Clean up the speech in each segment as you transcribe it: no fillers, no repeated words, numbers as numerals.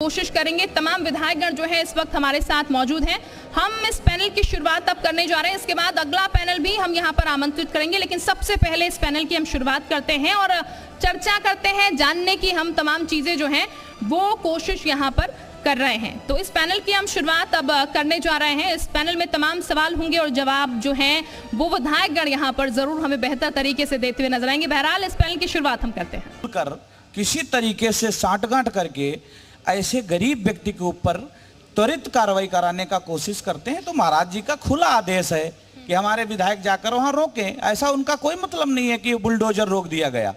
कोशिश करेंगे। तमाम विधायकगण जो है इस वक्त हमारे साथ मौजूद हैं। हम इस पैनल की शुरुआत अब करने जा रहे हैं, इसके बाद अगला पैनल भी हम यहाँ पर आमंत्रित करेंगे, लेकिन सबसे पहले इस पैनल की हम शुरुआत करते हैं और चर्चा करते हैं, जानने की हम तमाम चीजें जो हैं वो कोशिश यहाँ पर कर रहे हैं। तो इस पैनल की हम शुरुआत अब करने जा रहे हैं। इस पैनल में तमाम सवाल होंगे और जवाब जो हैं वो विधायकगण यहाँ पर जरूर हमें बेहतर तरीके से देते हुए नजर आएंगे। बहरहाल इस पैनल की शुरुआत हम करते हैं। कर किसी तरीके से साठगांठ करके ऐसे गरीब व्यक्ति के ऊपर त्वरित कार्रवाई कराने का कोशिश करते हैं, तो महाराज जी का खुला आदेश है कि हमारे विधायक जाकर वहां रोकें। ऐसा उनका कोई मतलब नहीं है कि बुलडोजर रोक दिया गया।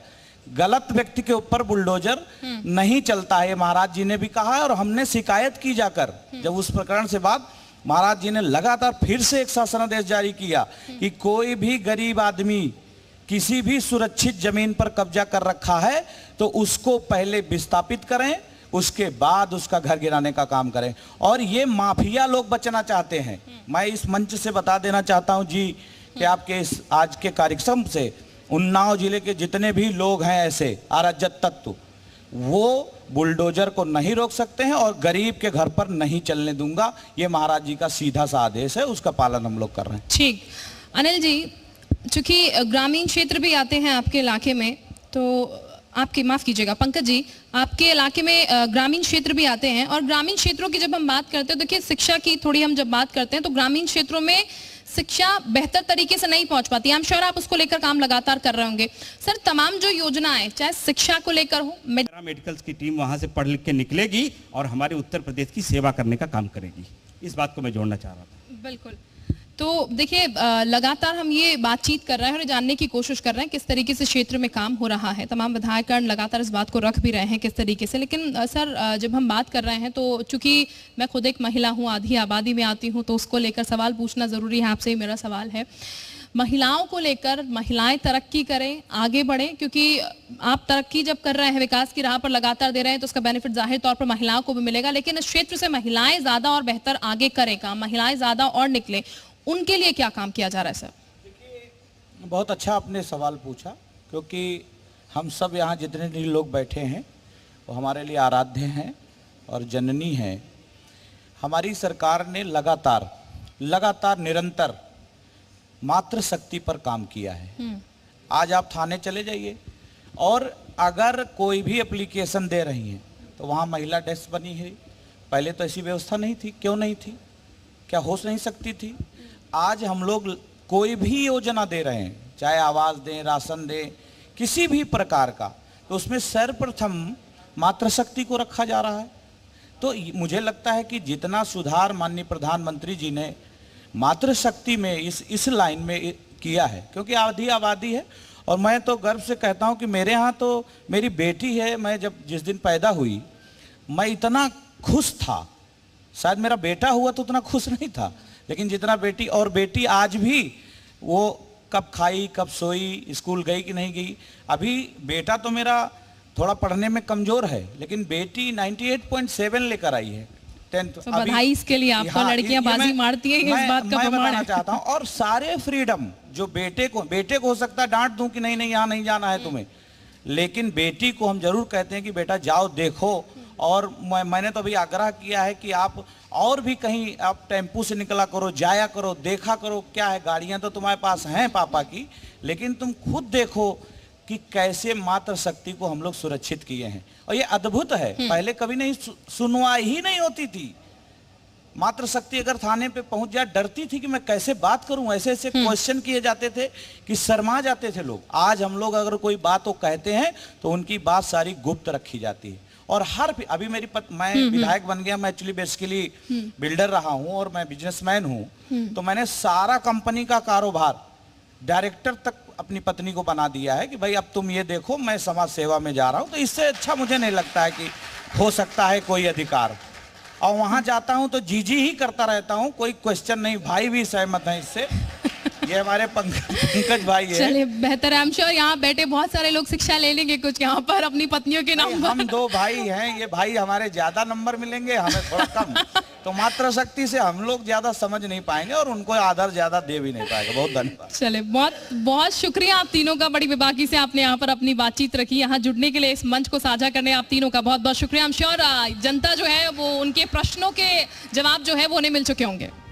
गलत व्यक्ति के ऊपर बुलडोजर नहीं चलता है, महाराज जी ने भी कहा है और हमने शिकायत की जाकर। जब उस प्रकरण से बाद महाराज जी ने लगातार फिर से एक शासनादेश जारी किया कि कोई भी गरीब आदमी किसी भी सुरक्षित जमीन पर कब्जा कर रखा है तो उसको पहले विस्थापित करें, उसके बाद उसका घर गिराने का काम करें। और ये माफिया लोग बचना चाहते हैं। मैं इस मंच से बता देना चाहता हूं जी कि आपके इस आज के कार्यक्रम से उन्नाव जिले के जितने भी लोग हैं ऐसे अराजक तत्व, वो बुलडोजर को नहीं रोक सकते हैं और गरीब के घर पर नहीं चलने दूंगा। ये महाराज जी का सीधा सा आदेश है, उसका पालन हम लोग कर रहे हैं। ठीक, अनिल जी, चूंकि ग्रामीण क्षेत्र भी आते हैं आपके इलाके में, तो आपके माफ कीजिएगा पंकज जी, आपके इलाके में ग्रामीण क्षेत्र भी आते हैं और ग्रामीण क्षेत्रों की जब हम बात करते हैं, देखिए शिक्षा की थोड़ी हम जब बात करते हैं तो ग्रामीण क्षेत्रों में शिक्षा बेहतर तरीके से नहीं पहुंच पाती। आई एम श्योर आप उसको लेकर काम लगातार कर रहे होंगे। सर, तमाम जो योजनाएं चाहे शिक्षा को लेकर हो, मेडिकल्स की टीम वहां से पढ़ लिख के निकलेगी और हमारे उत्तर प्रदेश की सेवा करने का काम करेगी। इस बात को मैं जोड़ना चाह रहा था। बिल्कुल। तो देखिए, लगातार हम ये बातचीत कर रहे हैं और जानने की कोशिश कर रहे हैं किस तरीके से क्षेत्र में काम हो रहा है। तमाम विधायकगण लगातार इस बात को रख भी रहे हैं किस तरीके से। लेकिन सर, जब हम बात कर रहे हैं तो चूंकि मैं खुद एक महिला हूँ, आधी आबादी में आती हूँ, तो उसको लेकर सवाल पूछना ज़रूरी है। आपसे मेरा सवाल है, महिलाओं को लेकर, महिलाएं तरक्की करें, आगे बढ़ें, क्योंकि आप तरक्की जब कर रहे हैं, विकास की राह पर लगातार दे रहे हैं, तो उसका बेनिफिट जाहिर तौर पर महिलाओं को भी मिलेगा। लेकिन इस क्षेत्र से महिलाएं ज़्यादा और बेहतर आगे करें काम, महिलाएं ज़्यादा और निकलें, उनके लिए क्या काम किया जा रहा है सर? देखिए, बहुत अच्छा आपने सवाल पूछा, क्योंकि हम सब यहाँ जितने भी लोग बैठे हैं वो हमारे लिए आराध्य हैं और जननी हैं। हमारी सरकार ने लगातार निरंतर मातृशक्ति पर काम किया है। आज आप थाने चले जाइए और अगर कोई भी एप्लीकेशन दे रही हैं तो वहाँ महिला डेस्क बनी है। पहले तो ऐसी व्यवस्था नहीं थी। क्यों नहीं थी? क्या हो नहीं सकती थी? आज हम लोग कोई भी योजना दे रहे हैं, चाहे आवास दें, राशन दें, किसी भी प्रकार का, तो उसमें सर्वप्रथम मातृशक्ति को रखा जा रहा है। तो मुझे लगता है कि जितना सुधार माननीय प्रधानमंत्री जी ने मातृशक्ति में इस लाइन में किया है, क्योंकि आधी आबादी है। और मैं तो गर्व से कहता हूं कि मेरे यहाँ तो मेरी बेटी है। मैं जब जिस दिन पैदा हुई मैं इतना खुश था, शायद मेरा बेटा हुआ तो उतना खुश नहीं था, लेकिन जितना बेटी, और बेटी आज भी वो कब खाई कब सोई, स्कूल गई कि नहीं गई। अभी बेटा तो मेरा थोड़ा पढ़ने में कमजोर है, लेकिन बेटी 98.7 लेकर आई है 10th। तो बधाई इसके लिए आपको। लड़कियां बाजी मारती है, इस बात का प्रमाण है। चाहता हूं, और सारे फ्रीडम जो बेटे को हो सकता है डांट दूं कि नहीं यहाँ नहीं जाना है तुम्हें, लेकिन बेटी को हम जरूर कहते हैं कि बेटा जाओ देखो। और मैंने तो अभी आग्रह किया है कि आप और भी कहीं आप टेम्पू से निकला करो, जाया करो, देखा करो क्या है। गाड़ियां तो तुम्हारे पास हैं पापा की, लेकिन तुम खुद देखो कि कैसे मातृशक्ति को हम लोग सुरक्षित किए हैं। और ये अद्भुत है, पहले कभी नहीं सुनवाई ही नहीं होती थी। मातृशक्ति अगर थाने पे पहुंच जाए, डरती थी कि मैं कैसे बात करूं, ऐसे ऐसे क्वेश्चन किए जाते थे कि शर्मा जाते थे लोग। आज हम लोग अगर कोई बात वो कहते हैं तो उनकी बात सारी गुप्त रखी जाती है। और अभी मैं विधायक बन गया, मैं एक्चुअली बेसिकली बिल्डर रहा हूं और मैं बिजनेसमैन हूं, तो मैंने सारा कंपनी का कारोबार डायरेक्टर तक अपनी पत्नी को बना दिया है कि भाई अब तुम ये देखो, मैं समाज सेवा में जा रहा हूं। तो इससे अच्छा मुझे नहीं लगता है कि हो सकता है कोई अधिकार। और वहां जाता हूं तो जी ही करता रहता हूं, कोई क्वेश्चन नहीं। भाई भी सहमत है इससे। ये हमारे पंकज भाई है। चलिए, बेहतर है। I'm sure यहाँ बैठे बहुत सारे लोग शिक्षा ले लेंगे कुछ यहाँ पर अपनी पत्नियों के नाम पर। हम दो भाई हैं, ये भाई हमारे ज्यादा नंबर मिलेंगे, हमें थोड़ा कम। तो मातृशक्ति से हम लोग ज्यादा समझ नहीं पाएंगे और उनको आदर ज्यादा दे भी नहीं पाएंगे। बहुत धन्यवाद। चले, बहुत बहुत शुक्रिया आप तीनों का। बड़ी बेबाकी से आपने यहाँ पर अपनी बातचीत रखी, यहाँ जुड़ने के लिए, इस मंच को साझा करने आप तीनों का बहुत बहुत शुक्रिया। I'm sure जनता जो है उनके प्रश्नों के जवाब जो है वो उन्हें मिल चुके होंगे।